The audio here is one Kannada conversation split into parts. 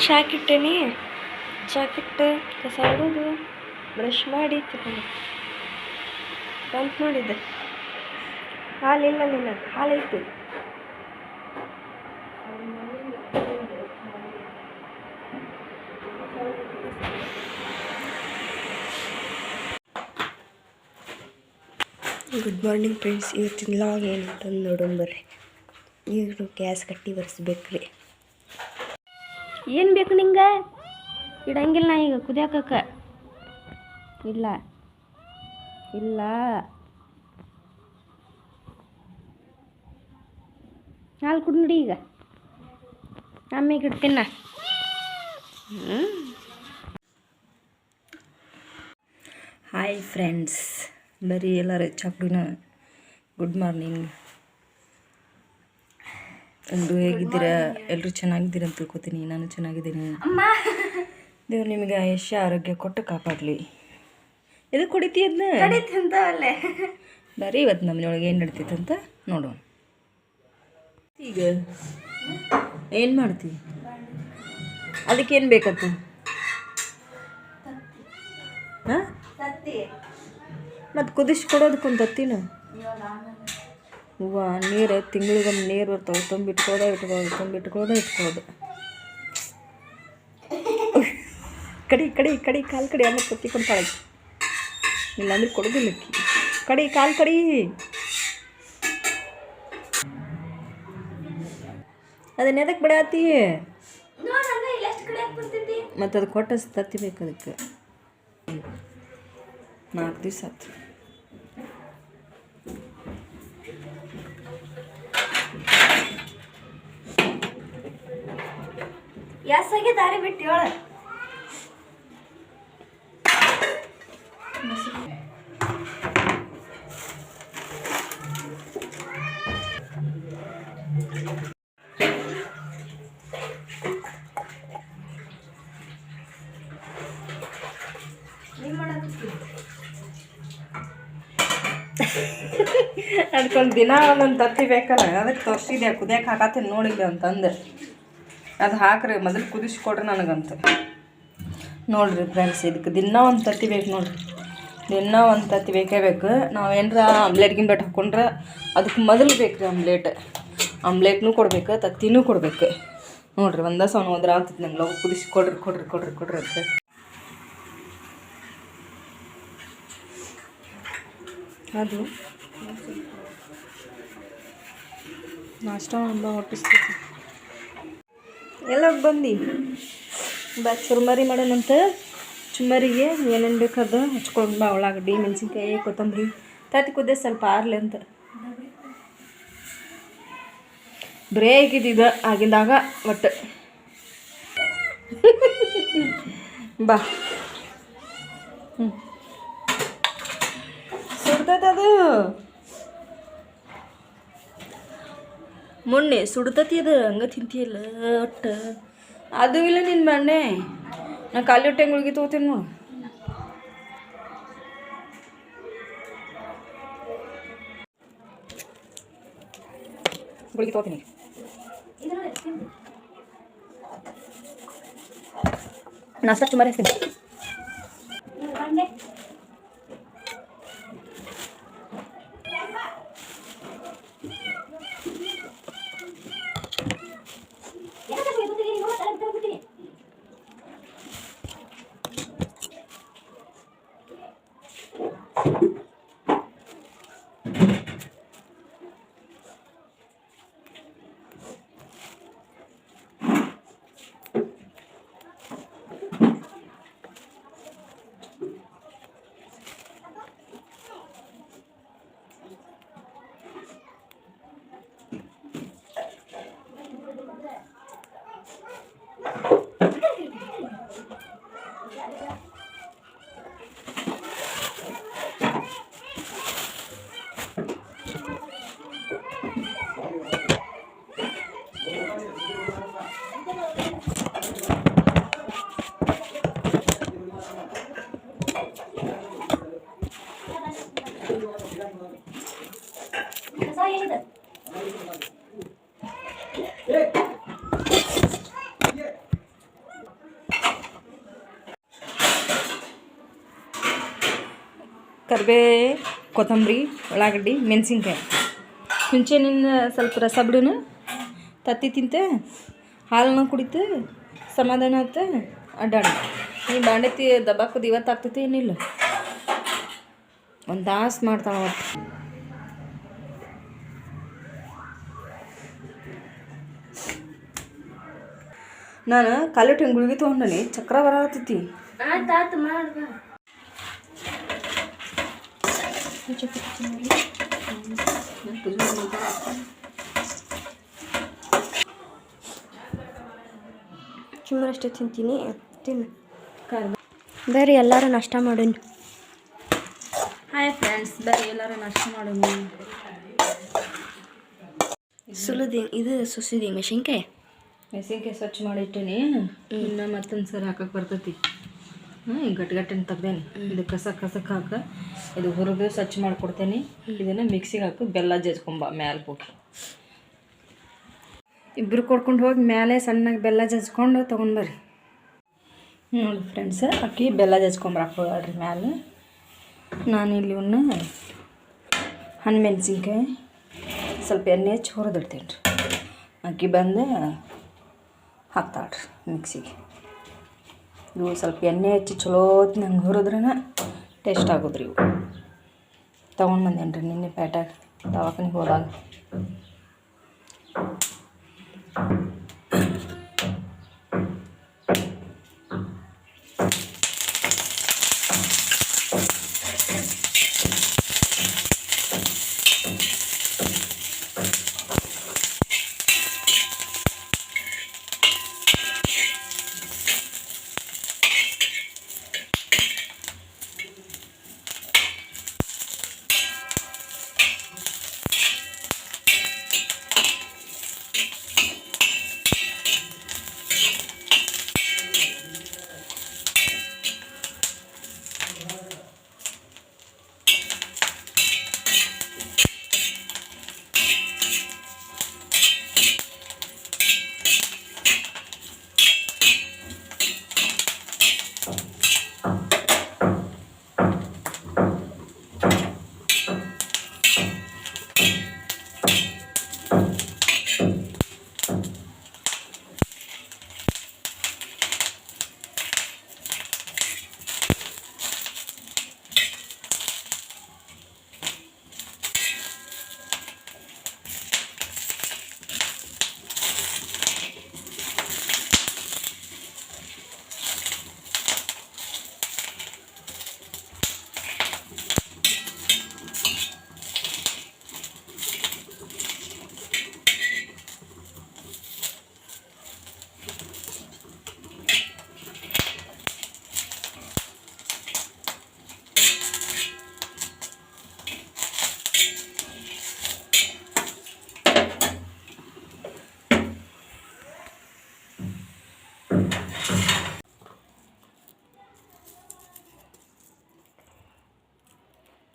ಶಾಕಿಟ್ಟೇನಿ. ಚಾಕಿಟ್ಟು ಕಸ ಹೊಡೋದು, ಬ್ರಷ್ ಮಾಡಿ ತಗೊಂಡು ಬಂತು ನೋಡಿದ್ದೆ. ಹಾಲಿಲ್ಲ ನಿನ್ನ ಹಾಲೈತಿ. Good morning friends. ಇವತ್ತಿನ ಲಾಗ್ ಏನಂತಂದು ನೋಡೋಣ ಬರ್ರಿ. ಈಗ ಗ್ಯಾಸ್ ಕಟ್ಟಿ ಒರೆಸ್ಬೇಕ್ರಿ. ಏನು ಬೇಕು ನಿಂಗೆ? ಇಡಂಗಿಲ್ಲ ನಾ ಈಗ ಕುದಿಯಾಕಕ್ಕ. ಇಲ್ಲ ಇಲ್ಲ ಹಾಲು ಕುಡಿ ನೋಡಿ. ಈಗ ಆಮೇಲೆ ಇಡ್ತೀನಿ ನಾ. ಹಾಯ್ ಫ್ರೆಂಡ್ಸ್, ಬರೀ ಎಲ್ಲರೂ ಚಾಕ್ಡಿನ. Good morning. ಎಲ್ಲರೂ ಹೇಗಿದ್ದೀರಾ? ಎಲ್ಲರೂ ಚೆನ್ನಾಗಿದ್ದೀರ ಅಂತ ತಿಳ್ಕೊತೀನಿ. ನಾನು ಚೆನ್ನಾಗಿದ್ದೀನಿ. ದೇವ್ರು ನಿಮಗೆ ಆಯುಷ್ಯ ಆರೋಗ್ಯ ಕೊಟ್ಟು ಕಾಪಾಡಲಿ. ಇದು ಕುಡಿತಿ ಅದನ್ನ ಅಲ್ಲೇ ಬರೀ ಇವತ್ತು ನಮ್ಮನೆಯೊಳಗೆ ಏನು ನಡೀತೈತೆ ಅಂತ ನೋಡೋಣ. ಈಗ ಏನು ಮಾಡ್ತೀವಿ? ಅದಕ್ಕೇನು ಬೇಕತ್ತ? ಹಾಂ, ಮತ್ತು ಕುದಿಸ್ಕೊಡೋದಕ್ಕೊಂದು ತತ್ತಿನ ಹೂವು ನೀರು ತಿಂಗಳಿಗೊಮ್ಮೆ ನೀರು ಬರ್ತಾವೆ. ತುಂಬಿಟ್ಕೊಳ್ಳೋದು. ಕಡಿ ಕಾಲು ಕಡಿ ಆಮೇಲೆ ತತ್ತಿ ಕೊಡ್ತಾಳೆ. ಇಲ್ಲಾಂದ್ರೆ ಕೊಡೋದಿಲ್ಲ ಕಡಿ ಕಾಲು ಕಡಿ. ಅದನ್ನ ಎದಕ್ಕೆ ಬಿಡಾತಿ? ಮತ್ತು ಅದು ಕೊಟ್ಟ ತತ್ತಿ ಬೇಕು. ಅದಕ್ಕೆ 4 ದಿವಸ ಆಯ್ತು. ಯಾಸಾಗೆ ದಾರಿ ಬಿಟ್ಟು ಹೇಳ. ಅದಕ್ಕೊಂದು ದಿನ ಒಂದೊಂದು ತತ್ತಿ ಬೇಕಲ್ಲ. ಅದಕ್ಕೆ ತೋರಿಸಿದೆ ಕುದಿಯಕ್ಕೆ ಹಾಕತ್ತೀನಿ ನೋಡಿಲ್ಲ ಅಂತಂದು. ಅದು ಹಾಕ್ರಿ ಮೊದಲು ಕುದಿಸ್ಕೊಡ್ರಿ ನನಗಂತ. ನೋಡಿರಿ ಫ್ರೆಂಡ್ಸ್, ಇದಕ್ಕೆ ದಿನ ಒಂದು ತತ್ತಿ ಬೇಕು ನೋಡಿರಿ. ದಿನ ಒಂದು ತತ್ತಿ ಬೇಕೇ ಬೇಕು. ನಾವು ಏನಾರ ಆಮ್ಲೆಟ್ ಗಿಮ್ಲೆಟ್ ಹಾಕ್ಕೊಂಡ್ರೆ ಅದಕ್ಕೆ ಮೊದಲು ಬೇಕು ರೀ ಆಮ್ಲೆಟ್ನೂ ಕೊಡ್ಬೇಕು, ತತ್ತಿನೂ ಕೊಡ್ಬೇಕು. ನೋಡಿರಿ ಒಂದೇ ಸೌನ್ ಹೋದ್ರೆ ಆಗ್ತದೆ ನಂಗೆ. ಲವ್ ಕೊಡ್ರಿ ಅಂತ. ಅದು ನಾಷ್ಟ ಹೊಟ್ಟಿಸ್ತೈತಿ. ಎಲ್ಲೋಗಿ ಬಂದು ಬಾ ಚುರ್ಮರಿ ಮಾಡೋಣಂತ. ಚುಮ್ಮರಿಗೆ ಏನೇನು ಬೇಕಾದ ಹಚ್ಕೊಂಡು ಬಾ. ಉಳ್ಳಾಗಡ್ಡಿ, ಮೆಣಸಿನ್ಕಾಯಿ, ಕೊತ್ತಂಬರಿ. ತತ್ತಿ ಕುದ್ದೆ ಸ್ವಲ್ಪ ಆರ್ಲಿ ಅಂತ ಬ್ರೇಕ್ ಇದ್ದಿದ್ದು ಆಗಿಂದಾಗ ಒಟ್ಟು ಬಾ. ಸುಡ್ತೈತದು ಮೊನ್ನೆ ಸುಡ್ತತಿ. ಅದು ಹಂಗೆ ತಿಂತೀಯಲ್ಲ ಒಟ್ಟು. ಅದು ಇಲ್ಲ ನಿನ್ನ ಮಣ್ಣೆ. ನಾ ಖಾಲಿ ಹೊಟ್ಟೆ ಗುಳಿಗೆ ತೊಗೋತೀನಿ ನೋಡು. ಗುಳಿಗೆ ತೊಗೋತೀನಿ. ನಾಷ್ಟ ಸುಮಾರು ಹೇಳ್ತೀನಿ. ಕರಿಬೇ, ಕೊತ್ತಂಬರಿ, ಉಳ್ಳಾಗಡ್ಡಿ, ಮೆಣಸಿನ್ಕಾಯಿ, ಹುಂಚೆನಿಂದ ಸ್ವಲ್ಪ ರಸ ಬಿಡೋನು, ತತ್ತಿ ತಿಂತೆ, ಹಾಲನ್ನ ಕುಡಿತು, ಸಮಾಧಾನ ಆಯ್ತು, ಅಡ್ಡಾಡ. ನೀ ಬಾಂಡೆತಿ ದಬ್ಬಾಕೋದು ಇವತ್ತು ಆಗ್ತೈತಿ ಏನಿಲ್ಲ, ಒಂದು ತಾಸು ಮಾಡ್ತಾಳೆ ಅವತ್ತು. ನಾನು ಕಾಲಿಟ್ಟು ಹಿಂಗೆ ಗುಳಿಗೆ ತೊಗೊಂಡನಿ, ಚಕ್ರ ಬರತೈತಿ. ಚುಮ್ಮರಷ್ಟೇ ತಿಂತೀನಿ, ತಿನ್ನು. ಬೇರೆ ಎಲ್ಲರೂ ನಾಷ್ಟ ಮಾಡೋಣ. ಹಾಯ್ ಫ್ರೆಂಡ್ಸ್, ಬೇರೆ ಎಲ್ಲರೂ ನಾಷ್ಟ ಮಾಡೋಣ. ಇದು ಸುಸಿದಿ ಮೆಣಸಿನ್ಕಾಯಿ ಸ್ವಚ್ಛ ಮಾಡಿಟ್ಟೇನಿ. ಇನ್ನು ಮತ್ತೊಂದು ಸರಿ ಹಾಕಕ್ಕೆ ಬರ್ತೈತಿ. ಗಟ್ಟಿಗಟ್ಟನ್ನು ತೆಗ್ದೇನೆ. ಇದು ಕಸಕ್ಕೆ ಹಾಕ, ಇದು ಹುರಿದು ಸ್ವಚ್ಛ ಮಾಡಿಕೊಡ್ತೇನೆ. ಇದನ್ನು ಮಿಕ್ಸಿಗೆ ಹಾಕಿ ಬೆಲ್ಲ ಜಜ್ಕೊಂಬ ಮ್ಯಾಲೆ ಹೋಗಿ. ಇಬ್ಬರು ಕೊಡ್ಕೊಂಡು ಹೋಗಿ ಮೇಲೆ ಸಣ್ಣಗೆ ಬೆಲ್ಲ ಜಜ್ಕೊಂಡು ತೊಗೊಂಡ್ಬರ್ರಿ. ನೋಡಿ ಫ್ರೆಂಡ್ಸ್, ಅಕ್ಕಿ ಬೆಲ್ಲ ಜಜ್ಕೊಂಬರಕ್ಕೆ ಹೋಗ್ರಿ ಮ್ಯಾಲೆ. ನಾನಿಲ್ಲಿ ಇವನ್ನ ಹಣ್ಣು ಮೆಣಸಿನ್ಕಾಯಿ ಸ್ವಲ್ಪ ಎಣ್ಣೆ ಹಚ್ಚಿ ಹುರಿದಿಡ್ತೀನಿ ರೀ. ಅಕ್ಕಿ ಬಂದು ಹಾಕ್ತಾಳ್ರಿ ಮಿಕ್ಸಿಗೆ. ಇವು ಸ್ವಲ್ಪ ಎಣ್ಣೆ ಹಚ್ಚಿ ಚಲೋ ನಂಗೆ ಹುರಿದ್ರೇ ಟೇಸ್ಟ್ ಆಗೋದ್ರಿ. ಇವು ತೊಗೊಂಡು ಬಂದೇನಿ ರೀ ನಿನ್ನೆ ಪ್ಯಾಟಾಗ ದವಾಖಾನಿಗೆ ಹೋದಾಗ.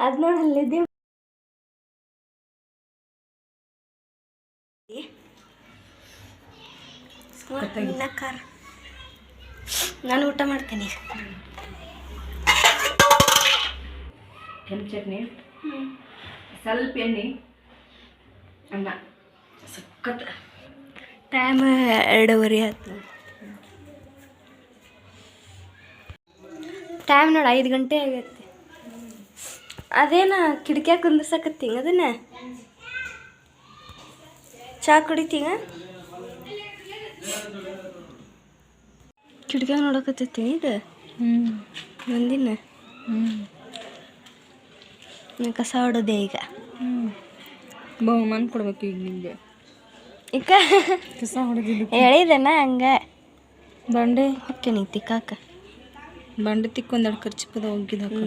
ಅದು ನೋಡಲ್ಲಿದ್ದೆ. ನಾನು ಊಟ ಮಾಡ್ತೀನಿ. ಕೆಂಪು ಚಟ್ನಿ, ಸ್ವಲ್ಪ ಎಣ್ಣೆ, ಅನ್ನ, ಸಖತ್. ಟೈಮ್ 2:30 ಆಯ್ತು. ಟೈಮ್ ನೋಡಿ 5 ಗಂಟೆ ಆಗೈತಿ. ಅದೇನ ಕಿಟಕಿಯಾಗ ಕುಂದ್ರಸಕತ್ತೀಗ ಅದನ್ನ ಚಾ ಕುಡಿತೀಗ ಕಿಟಕಿಯಾಗ ನೋಡಕತ್ತೈತಿ ಇದು. ಮಂದಿನ ಕಸ ಹೊಡೋದೆ ಈಗ. ಬಹುಮಾನ ಕೊಡ್ಬೇಕು ಈಗ ನಿಮಗೆ. ಈಗ ಕಸ ಹೊಡೆದಿದ್ದು ಹೇಳಿದೆನ ಹಂಗೆ. ಬಂಡೆ ಹೊಕ್ಕೇನಿ ತಿಕ್ಕಾಕ. ಬಂಡೆ ತಿಕ್ಕೊಂದೆರಡು ಖರ್ಚಿಪದ ಹೋಗಿದ್ದು ಹಾಕ.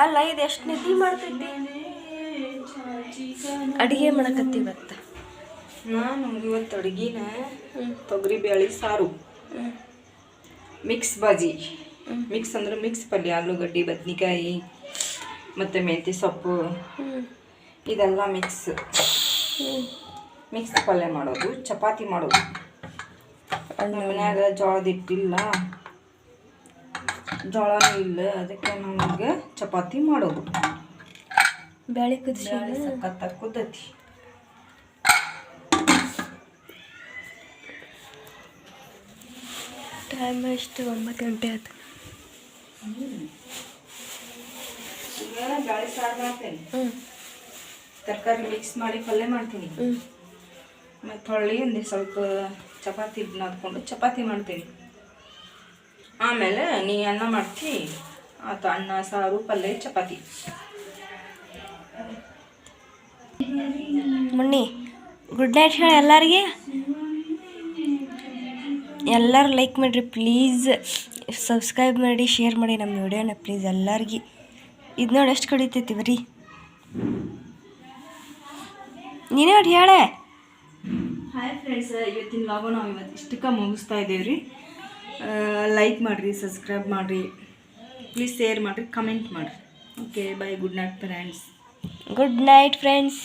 ಅಲ್ಲ ಇದು ಎಷ್ಟು ನಿದ್ದೆ ಮಾಡ್ತೈತಿ. ಅಡುಗೆ ಮಾಡಕತ್ತಿ ಇವತ್ತು ನಾನು. ಇವತ್ತು ಅಡುಗೆನ ತೊಗರಿ ಬೇಳೆ ಸಾರು, ಮಿಕ್ಸ್ ಬಾಜಿ. ಮಿಕ್ಸ್ ಅಂದ್ರೆ ಮಿಕ್ಸ್ ಪಲ್ಯ, ಆಲೂಗಡ್ಡೆ, ಬದ್ನಿಕಾಯಿ ಮತ್ತು ಮೆಂತ್ಯ ಸೊಪ್ಪು, ಇದೆಲ್ಲ ಮಿಕ್ಸ್ ಪಲ್ಯ ಮಾಡೋದು. ಚಪಾತಿ ಮಾಡೋದು. ನಮ್ಮ ಮನ್ಯಾಗ ಜೋಳದ ಹಿಟ್ಟಿಲ್ಲ, ಜೋಳನೂ ಇಲ್ಲ, ಅದಕ್ಕೆ ನಮಗೆ ಚಪಾತಿ ಮಾಡೋದು. ಬ್ಯಾಳಿ ಕುದಿಸಿ ಸಖತ್ತಾಗಿ ಕುದ್ದೈತಿ. ಟೈಮ್ ಎಷ್ಟು 9 ಗಂಟೆ ಆಯ್ತು. ಈಗ ಬ್ಯಾಳಿ ಸಾರು ಮಾಡ್ತೇನೆ, ತರಕಾರಿ ಮಿಕ್ಸ್ ಮಾಡಿ ಪಲ್ಯ ಮಾಡ್ತೀನಿ, ಮತ್ತು ಹೊಳ್ಳಿ ಒಂದು ಸ್ವಲ್ಪ ಚಪಾತಿ ನಾದ್ಕೊಂಡು ಚಪಾತಿ ಮಾಡ್ತೀನಿ. ಆಮೇಲೆ ನೀ ಅನ್ನ ಮಾಡ್ತಿ ಆತು, ಅನ್ನ ಸಾರು ಪಲ್ಯ ಚಪಾತಿ. ಮುನ್ನಿ ಗುಡ್ ನೈಟ್ ಹೇಳಿ ಎಲ್ಲರಿಗೆ. ಎಲ್ಲರೂ ಲೈಕ್ ಮಾಡಿರಿ ಪ್ಲೀಸ್, ಸಬ್ಸ್ಕ್ರೈಬ್ ಮಾಡಿ, ಶೇರ್ ಮಾಡಿ ನಮ್ಮ ವಿಡಿಯೋನ ಪ್ಲೀಸ್ ಎಲ್ಲರಿಗೆ. ಇದು ನೋಡಿ ಎಷ್ಟು ಕಡಿತೈತಿ ಬರೀ. ನೀನೇ ಒಟ್ಟು ಹೇಳೆ. ಹಾಯ್ ಫ್ರೆಂಡ್ಸ್, ಇವತ್ತಿನ ಲಾಗ ನಾವು ಇವತ್ತು ಇಷ್ಟಕ್ಕೆ ಮುಗಿಸ್ತಾ ಇದ್ದೀವಿ ರೀ. ಲೈಕ್ ಮಾಡಿರಿ, ಸಬ್ಸ್ಕ್ರೈಬ್ ಮಾಡಿರಿ, ಪ್ಲೀಸ್ ಶೇರ್ ಮಾಡಿರಿ, ಕಮೆಂಟ್ ಮಾಡಿರಿ. Okay bye, good night friends. Good night friends.